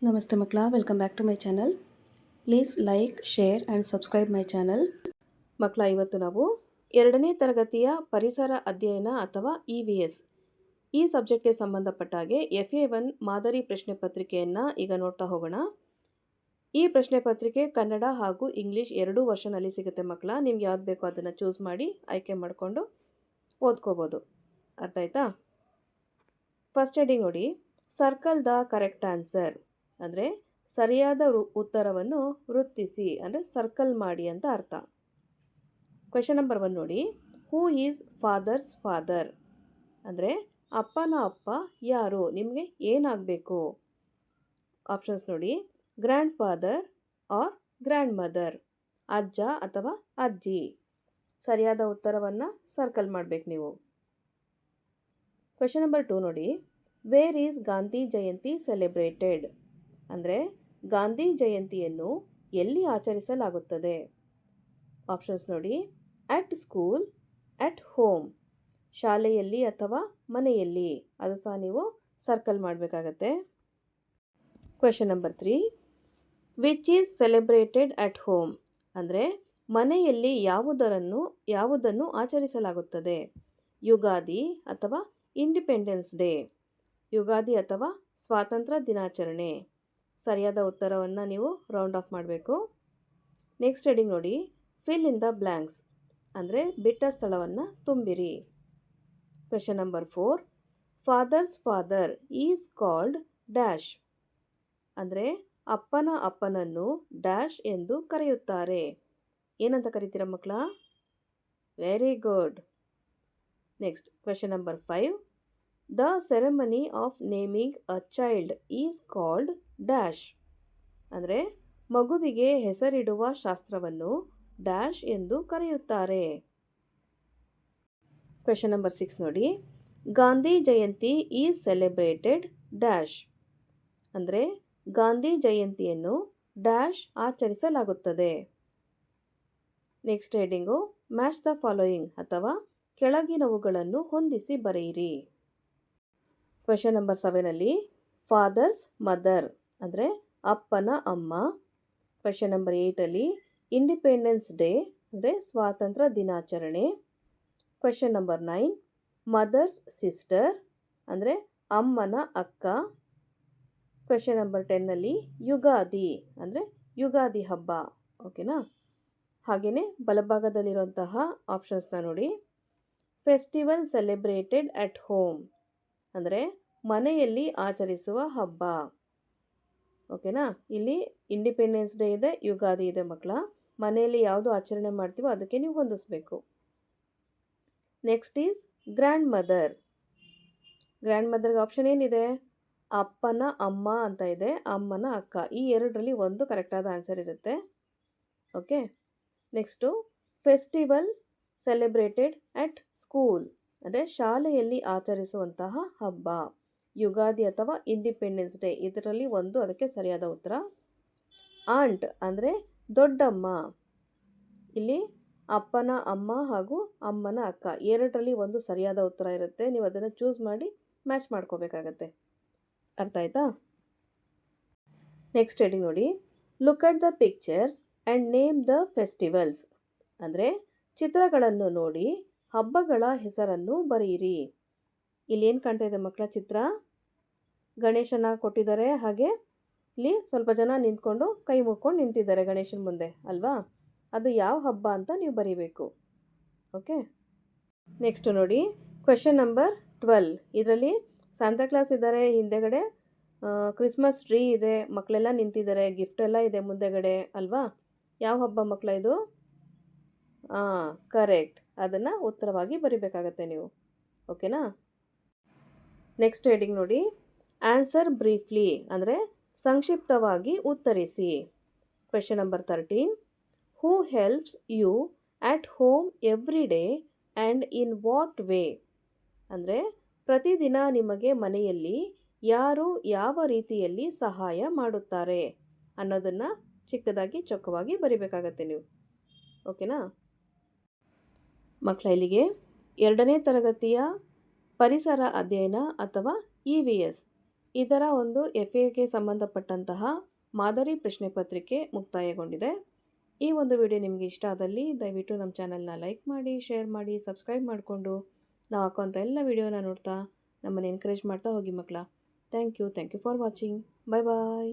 ನಮಸ್ತೆ ಮಕ್ಕಳ, welcome back to my channel. Please like, share and subscribe my channel. ಮಕ್ಕಳ, ಇವತ್ತು ನಾವು 2ನೇ ತರಗತಿಯ ಪರಿಸರ ಅಧ್ಯಯನ ಅಥವಾ EVS ಈ ಸಬ್ಜೆಕ್ಟ್ಗೆ ಸಂಬಂಧಪಟ್ಟ ಹಾಗೆ FA1 ಮಾದರಿ ಪ್ರಶ್ನೆ ಪತ್ರಿಕೆಯನ್ನು ಈಗ ನೋಡ್ತಾ ಹೋಗೋಣ. ಈ ಪ್ರಶ್ನೆ ಪತ್ರಿಕೆ ಕನ್ನಡ ಹಾಗೂ ಇಂಗ್ಲೀಷ್ ಎರಡೂ ವರ್ಷನಲ್ಲಿ ಸಿಗುತ್ತೆ ಮಕ್ಕಳ. ನಿಮ್ಗೆ ಯಾವ್ದು ಬೇಕೋ ಅದನ್ನು ಚೂಸ್ ಮಾಡಿ ಆಯ್ಕೆ ಮಾಡಿಕೊಂಡು ಓದ್ಕೋಬೋದು. ಅರ್ಥ ಆಯ್ತಾ? ಫಸ್ಟ್ ಹೆಡಿಂಗ್ ನೋಡಿ, ಸರ್ಕಲ್ ದ ಕರೆಕ್ಟ್ ಆನ್ಸರ್ ಅಂದರೆ ಸರಿಯಾದ ಉತ್ತರವನ್ನು ವೃತ್ತಿಸಿ ಅಂದರೆ ಸರ್ಕಲ್ ಮಾಡಿ ಅಂತ ಅರ್ಥ. ಕ್ವೆಶನ್ ನಂಬರ್ 1 ನೋಡಿ, ಹೂ ಈಸ್ ಫಾದರ್ಸ್ ಫಾದರ್ ಅಂದರೆ ಅಪ್ಪನ ಅಪ್ಪ ಯಾರು, ನಿಮಗೆ ಏನಾಗಬೇಕು? ಆಪ್ಷನ್ಸ್ ನೋಡಿ, grandfather or grandmother, ಅಜ್ಜ ಅಥವಾ ಅಜ್ಜಿ. ಸರಿಯಾದ ಉತ್ತರವನ್ನು ಸರ್ಕಲ್ ಮಾಡಬೇಕು ನೀವು. ಕ್ವೆಶನ್ ನಂಬರ್ 2 ನೋಡಿ, where is Gandhi Jayanti celebrated ಅಂದರೆ ಗಾಂಧಿ ಜಯಂತಿಯನ್ನು ಎಲ್ಲಿ ಆಚರಿಸಲಾಗುತ್ತದೆ? ಆಪ್ಷನ್ಸ್ ನೋಡಿ, ಅಟ್ ಸ್ಕೂಲ್, ಅಟ್ ಹೋಮ್, ಶಾಲೆಯಲ್ಲಿ ಅಥವಾ ಮನೆಯಲ್ಲಿ. ಅದು ಸಹ ನೀವು ಸರ್ಕಲ್ ಮಾಡಬೇಕಾಗತ್ತೆ. Question number 3, which is celebrated at home ಅಂದರೆ ಮನೆಯಲ್ಲಿ ಯಾವುದನ್ನು ಆಚರಿಸಲಾಗುತ್ತದೆ? ಯುಗಾದಿ ಅಥವಾ ಇಂಡಿಪೆಂಡೆನ್ಸ್ ಡೇ, ಯುಗಾದಿ ಅಥವಾ ಸ್ವಾತಂತ್ರ್ಯ ದಿನಾಚರಣೆ. ಸರಿಯಾದ ಉತ್ತರವನ್ನು ನೀವು ರೌಂಡ್ ಆಫ್ ಮಾಡಬೇಕು. ನೆಕ್ಸ್ಟ್ ಹೆಡಿಂಗ್ ನೋಡಿ, ಫಿಲ್ ಇನ್ ದ ಬ್ಲ್ಯಾಂಕ್ಸ್ ಅಂದರೆ ಬಿಟ್ಟ ಸ್ಥಳವನ್ನು ತುಂಬಿರಿ. Question number 4, father's father is called dash ಅಂದರೆ ಅಪ್ಪನ ಅಪ್ಪನನ್ನು ಡ್ಯಾಶ್ ಎಂದು ಕರೆಯುತ್ತಾರೆ. ಏನಂತ ಕರಿತೀರ ಮಕ್ಕಳ? Very good. Next question number 5, the ceremony of naming a child is called dash ಅಂದರೆ ಮಗುವಿಗೆ ಹೆಸರಿಡುವ ಶಾಸ್ತ್ರವನ್ನು ಡ್ಯಾಶ್ ಎಂದು ಕರೆಯುತ್ತಾರೆ. ಕ್ವೆಶನ್ ನಂಬರ್ 6 ನೋಡಿ, Gandhi Jayanti is celebrated dash ಅಂದರೆ ಗಾಂಧಿ ಜಯಂತಿಯನ್ನು ಡ್ಯಾಶ್ ಆಚರಿಸಲಾಗುತ್ತದೆ. Next heading, match the following ಅಥವಾ ಕೆಳಗಿನವುಗಳನ್ನು ಹೊಂದಿಸಿ ಬರೆಯಿರಿ. ಕ್ವೆಶನ್ ನಂಬರ್ 7ನಲ್ಲಿ ಫಾದರ್ಸ್ ಮದರ್ ಅಂದರೆ ಅಪ್ಪನ ಅಮ್ಮ. ಕ್ವೆಶನ್ ನಂಬರ್ 8ಅಲ್ಲಿ ಇಂಡಿಪೆಂಡೆನ್ಸ್ ಡೇ ಅಂದರೆ ಸ್ವಾತಂತ್ರ್ಯ ದಿನಾಚರಣೆ. ಕ್ವೆಶನ್ ನಂಬರ್ 9, ಮದರ್ಸ್ ಸಿಸ್ಟರ್ ಅಂದರೆ ಅಮ್ಮನ ಅಕ್ಕ. ಕ್ವೆಶನ್ ನಂಬರ್ 10ನಲ್ಲಿ ಯುಗಾದಿ ಅಂದರೆ ಯುಗಾದಿ ಹಬ್ಬ. ಓಕೆನಾ? ಹಾಗೆಯೇ ಬಲಭಾಗದಲ್ಲಿರುವಂತಹ ಆಪ್ಷನ್ಸ್ನ ನೋಡಿ, ಫೆಸ್ಟಿವಲ್ ಸೆಲೆಬ್ರೇಟೆಡ್ ಅಟ್ ಹೋಮ್ ಅಂದರೆ ಮನೆಯಲ್ಲಿ ಆಚರಿಸುವ ಹಬ್ಬ. ಓಕೆನಾ? ಇಲ್ಲಿ ಇಂಡಿಪೆಂಡೆನ್ಸ್ ಡೇ ಇದೆ, ಯುಗಾದಿ ಇದೆ ಮಕ್ಕಳ. ಮನೆಯಲ್ಲಿ ಯಾವುದು ಆಚರಣೆ ಮಾಡ್ತೀವೋ ಅದಕ್ಕೆ ನೀವು ಹೊಂದಿಸ್ಬೇಕು. Next is grandmother. ಗ್ರ್ಯಾಂಡ್ ಮದರ್ಗೆ ಆಪ್ಷನ್ ಏನಿದೆ? ಅಪ್ಪನ ಅಮ್ಮ ಅಂತ ಇದೆ, ಅಮ್ಮನ ಅಕ್ಕ. ಈ ಎರಡರಲ್ಲಿ ಒಂದು ಕರೆಕ್ಟಾದ ಆನ್ಸರ್ ಇರುತ್ತೆ. Okay. Next festival celebrated at school ಅಂದರೆ ಶಾಲೆಯಲ್ಲಿ ಆಚರಿಸುವಂತಹ ಹಬ್ಬ, ಯುಗಾದಿ ಅಥವಾ ಇಂಡಿಪೆಂಡೆನ್ಸ್ ಡೇ. ಇದರಲ್ಲಿ ಒಂದು ಅದಕ್ಕೆ ಸರಿಯಾದ ಉತ್ತರ. ಆಂಟ್ ಅಂದರೆ ದೊಡ್ಡಮ್ಮ. ಇಲ್ಲಿ ಅಪ್ಪನ ಅಮ್ಮ ಹಾಗೂ ಅಮ್ಮನ ಅಕ್ಕ ಎರಡರಲ್ಲಿ ಒಂದು ಸರಿಯಾದ ಉತ್ತರ ಇರುತ್ತೆ. ನೀವು ಅದನ್ನು ಚೂಸ್ ಮಾಡಿ ಮ್ಯಾಚ್ ಮಾಡ್ಕೋಬೇಕಾಗತ್ತೆ. ಅರ್ಥ ಆಯ್ತಾ? ನೆಕ್ಸ್ಟ್ ಹೆಡಿಂಗ್ ನೋಡಿ, look at the pictures and name the festivals ಅಂದರೆ ಚಿತ್ರಗಳನ್ನು ನೋಡಿ ಹಬ್ಬಗಳ ಹೆಸರನ್ನು ಬರೆಯಿರಿ. ಇಲ್ಲಿ ಏನು ಕಾಣ್ತಾ ಇದೆ ಮಕ್ಕಳ? ಚಿತ್ರ ಗಣೇಶನ ಕೊಟ್ಟಿದ್ದಾರೆ. ಹಾಗೆ ಇಲ್ಲಿ ಸ್ವಲ್ಪ ಜನ ನಿಂತ್ಕೊಂಡು ಕೈ ಮುಕ್ಕೊಂಡು ನಿಂತಿದ್ದಾರೆ ಗಣೇಶನ ಮುಂದೆ ಅಲ್ವಾ? ಅದು ಯಾವ ಹಬ್ಬ ಅಂತ ನೀವು ಬರೀಬೇಕು. ಓಕೆ. ನೆಕ್ಸ್ಟ್ ನೋಡಿ, ಕ್ವೆಶನ್ ನಂಬರ್ 12. ಇದರಲ್ಲಿ ಸಾಂತಾಕ್ಲಾಸ್ ಇದ್ದಾರೆ, ಹಿಂದೆಗಡೆ ಕ್ರಿಸ್ಮಸ್ ಟ್ರೀ ಇದೆ, ಮಕ್ಕಳೆಲ್ಲ ನಿಂತಿದ್ದಾರೆ, ಗಿಫ್ಟ್ ಎಲ್ಲ ಇದೆ ಮುಂದೆಗಡೆ ಅಲ್ವಾ? ಯಾವ ಹಬ್ಬ ಮಕ್ಕಳ ಇದು? ಕರೆಕ್ಟ್. ಅದನ್ನು ಉತ್ತರವಾಗಿ ಬರಿಬೇಕಾಗತ್ತೆ ನೀವು. ಓಕೆನಾ? ನೆಕ್ಸ್ಟ್ ಹೆಡಿಂಗ್ ನೋಡಿ, ಆನ್ಸರ್ ಬ್ರೀಫ್ಲಿ ಅಂದರೆ ಸಂಕ್ಷಿಪ್ತವಾಗಿ ಉತ್ತರಿಸಿ. Question number 13, who helps you at home every day and in what way ಅಂದರೆ ಪ್ರತಿದಿನ ನಿಮಗೆ ಮನೆಯಲ್ಲಿ ಯಾರು ಯಾವ ರೀತಿಯಲ್ಲಿ ಸಹಾಯ ಮಾಡುತ್ತಾರೆ ಅನ್ನೋದನ್ನು ಚಿಕ್ಕದಾಗಿ ಚೊಕ್ಕವಾಗಿ ಬರಿಬೇಕಾಗತ್ತೆ ನೀವು. ಓಕೆನಾ ಮಕ್ಕಳ? ಇಲ್ಲಿಗೆ 2ನೇ ತರಗತಿಯ ಪರಿಸರ ಅಧ್ಯಯನ ಅಥವಾ EVS ಇದರ ಒಂದು FAಗೆ ಸಂಬಂಧಪಟ್ಟಂತಹ ಮಾದರಿ ಪ್ರಶ್ನೆ ಪತ್ರಿಕೆ ಮುಕ್ತಾಯಗೊಂಡಿದೆ. ಈ ಒಂದು ವಿಡಿಯೋ ನಿಮಗೆ ಇಷ್ಟ ಆದಲ್ಲಿ ದಯವಿಟ್ಟು ನಮ್ಮ ಚಾನಲ್ನ ಲೈಕ್ ಮಾಡಿ, ಶೇರ್ ಮಾಡಿ, ಸಬ್ಸ್ಕ್ರೈಬ್ ಮಾಡಿಕೊಂಡು ನಾವು ಹಾಕುವಂಥ ಎಲ್ಲ ವಿಡಿಯೋನ ನೋಡ್ತಾ ನಮ್ಮನ್ನು ಎನ್ಕರೇಜ್ ಮಾಡ್ತಾ ಹೋಗಿ ಮಕ್ಕಳ. Thank you for watching. Bye bye.